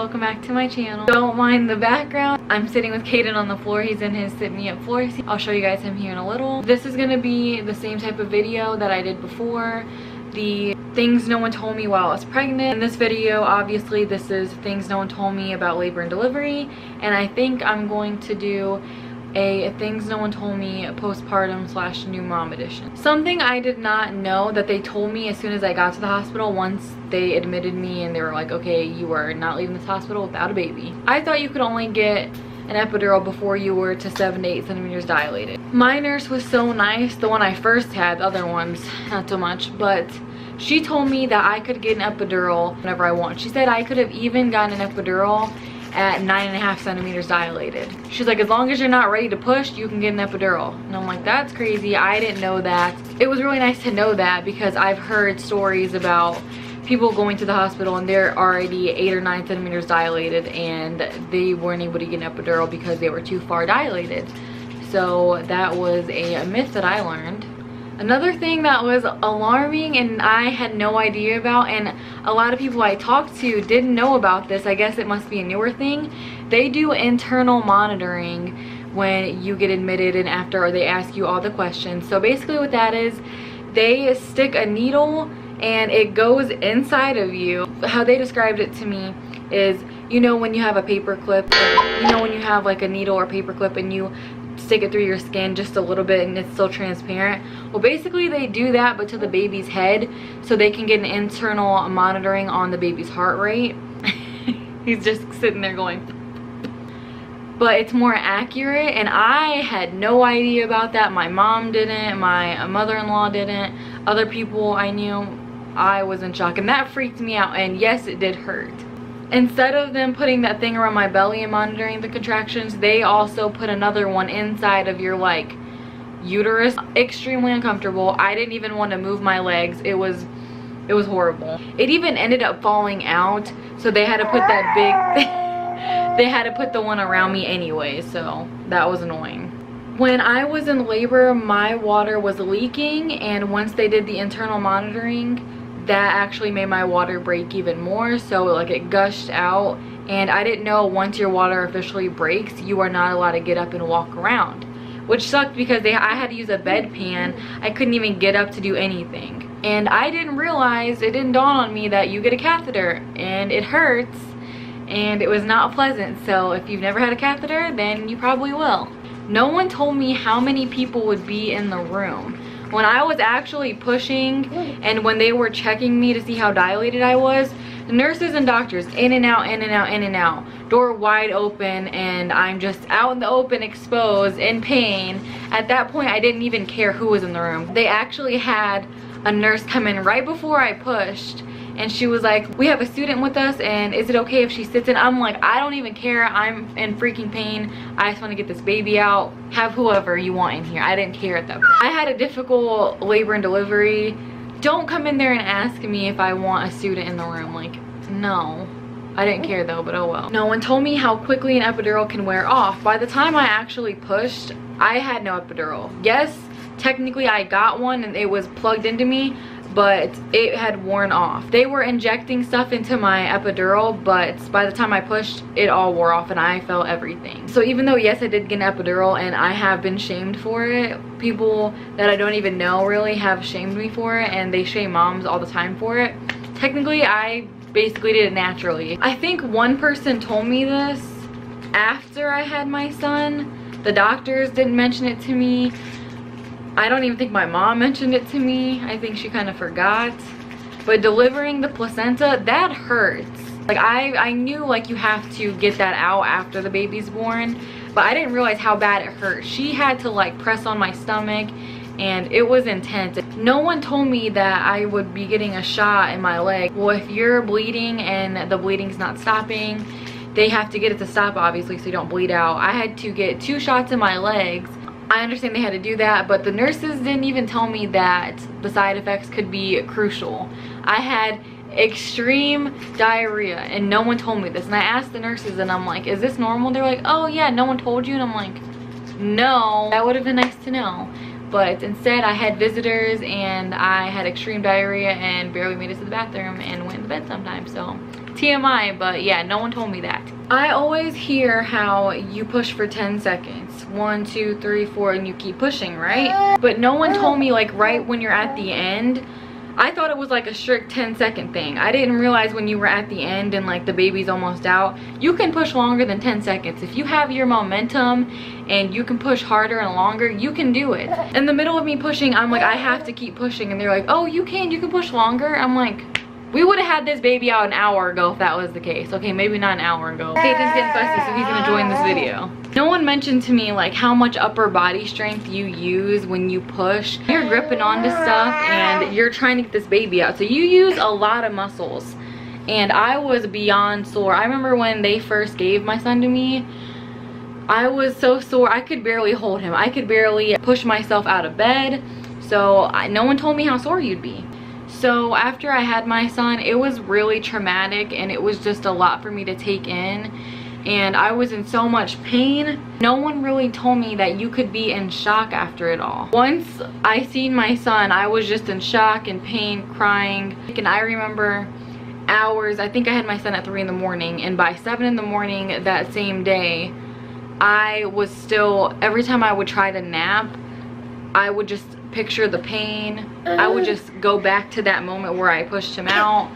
welcome back to my channel. Don't mind the background. I'm sitting with Caden on the floor. He's in his sit me up floor. I'll show you guys him here in a little. This is gonna be the same type of video that I did before, the things no one told me while I was pregnant. In this video, obviously this is things no one told me about labor and delivery, and I think I'm going to do a things no one told me postpartum / new mom edition. Something I did not know that they told me as soon as I got to the hospital, once they admitted me and they were like, okay, you are not leaving this hospital without a baby. I thought you could only get an epidural before you were to 7 to 8 centimeters dilated. My nurse was so nice. The one I first had, the other ones not so much, but she told me that I could get an epidural whenever I want. She said I could have even gotten an epidural at 9.5 centimeters dilated. She's like, as long as you're not ready to push, you can get an epidural. And I'm like, that's crazy. I didn't know that. It was really nice to know that because I've heard stories about people going to the hospital and they're already 8 or 9 centimeters dilated and they weren't able to get an epidural because they were too far dilated. So that was a myth that I learned. Another thing that was alarming and I had no idea about, and a lot of people I talked to didn't know about this, I guess it must be a newer thing, they do internal monitoring when you get admitted and after they ask you all the questions. So basically what that is, they stick a needle and it goes inside of you. How they described it to me is, you know when you have a paper clip, or you know when you have like a needle or paper clip and you stick it through your skin just a little bit and it's still transparent. Well, basically they do that but to the baby's head so they can get an internal monitoring on the baby's heart rate. He's just sitting there going, but it's more accurate, and I had no idea about that. My mom didn't, my mother-in-law didn't, other people I knew. I was in shock and that freaked me out, and yes, it did hurt. Instead of them putting that thing around my belly and monitoring the contractions, they also put another one inside of your like uterus. Extremely uncomfortable. I didn't even want to move my legs. It was horrible. It even ended up falling out, so they had to put that big they had to put the one around me anyway, so that was annoying. When I was in labor, my water was leaking, and once they did the internal monitoring, that actually made my water break even more, so like it gushed out. And I didn't know once your water officially breaks, you are not allowed to get up and walk around, which sucked because I had to use a bedpan. I couldn't even get up to do anything, and I didn't realize, it didn't dawn on me that you get a catheter and it hurts and it was not pleasant. So if you've never had a catheter, then you probably will. No one told me how many people would be in the room. When I was actually pushing and when they were checking me to see how dilated I was, the nurses and doctors in and out, in and out, in and out, door wide open, and I'm just out in the open, exposed, in pain. At that point, I didn't even care who was in the room. They actually had a nurse come in right before I pushed, and she was like, we have a student with us, and is it okay if she sits in? I'm like, I don't even care. I'm in freaking pain. I just want to get this baby out. Have whoever you want in here. I didn't care at that point. I had a difficult labor and delivery. Don't come in there and ask me if I want a student in the room. Like, no. I didn't care though, but oh well. No one told me how quickly an epidural can wear off. By the time I actually pushed, I had no epidural. Yes, technically I got one and it was plugged into me, but it had worn off. They were injecting stuff into my epidural, but by the time I pushed, it all wore off and I felt everything. So even though yes, I did get an epidural and I have been shamed for it, people that I don't even know really have shamed me for it, and they shame moms all the time for it. Technically, I basically did it naturally. I think one person told me this after I had my son. The doctors didn't mention it to me. I don't even think my mom mentioned it to me. I think she kind of forgot. But delivering the placenta, that hurts. Like I knew like you have to get that out after the baby's born, but I didn't realize how bad it hurt. She had to like press on my stomach and it was intense. No one told me that I would be getting a shot in my leg. Well, if you're bleeding and the bleeding's not stopping, they have to get it to stop obviously so you don't bleed out. I had to get 2 shots in my legs. I understand they had to do that, but the nurses didn't even tell me that the side effects could be crucial. I had extreme diarrhea and no one told me this, and I asked the nurses and I'm like, is this normal? They're like, oh yeah, no one told you. And I'm like, no, that would have been nice to know. But instead I had visitors and I had extreme diarrhea and barely made it to the bathroom and went to bed sometimes. So TMI, but yeah, no one told me that. I always hear how you push for 10 seconds. 1, 2, 3, 4, and you keep pushing, right? But no one told me like right when you're at the end. I thought it was like a strict 10-second thing. I didn't realize when you were at the end and like the baby's almost out, you can push longer than 10 seconds. If you have your momentum and you can push harder and longer, you can do it. In the middle of me pushing, I'm like, I have to keep pushing. And they're like, oh, you can push longer. I'm like, we would have had this baby out an hour ago if that was the case. Okay, maybe not an hour ago. Caden's getting fussy, so he's gonna join this video. No one mentioned to me like how much upper body strength you use when you push. You're gripping onto stuff and you're trying to get this baby out. So you use a lot of muscles. And I was beyond sore. I remember when they first gave my son to me, I was so sore. I could barely hold him. I could barely push myself out of bed. So no one told me how sore you'd be. So after I had my son, it was really traumatic and it was just a lot for me to take in. And I was in so much pain. No one really told me that you could be in shock after it all. Once I seen my son, I was just in shock and pain, crying. And I remember hours, I think I had my son at 3 in the morning, and by 7 in the morning that same day, I was still, every time I would try to nap, I would just picture the pain. I would just go back to that moment where I pushed him out,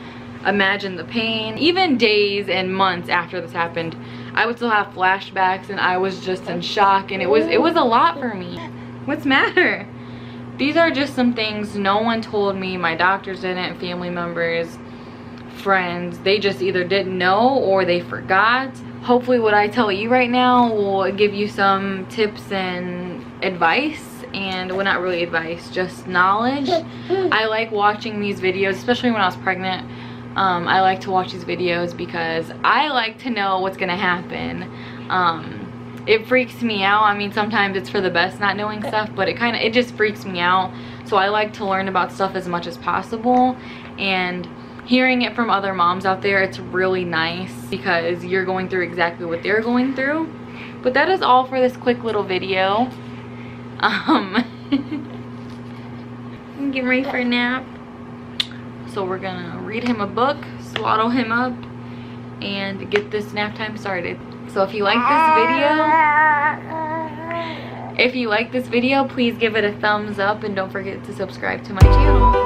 imagine the pain. Even days and months after this happened, I would still have flashbacks and I was just in shock, and it was a lot for me. What's the matter? These are just some things no one told me. My doctors didn't, family members, friends. They just either didn't know or they forgot. Hopefully what I tell you right now will give you some tips and advice. And well, not really advice, just knowledge. I like watching these videos, especially when I was pregnant. I like to watch these videos because I like to know what's gonna happen. It freaks me out. I mean, sometimes it's for the best not knowing stuff, but it just freaks me out. So I like to learn about stuff as much as possible, and hearing it from other moms out there, it's really nice because you're going through exactly what they're going through. But that is all for this quick little video. I'm getting ready for a nap, so we're gonna read him a book, swaddle him up, and get this nap time started. So if you like this video, please give it a thumbs up and don't forget to subscribe to my channel.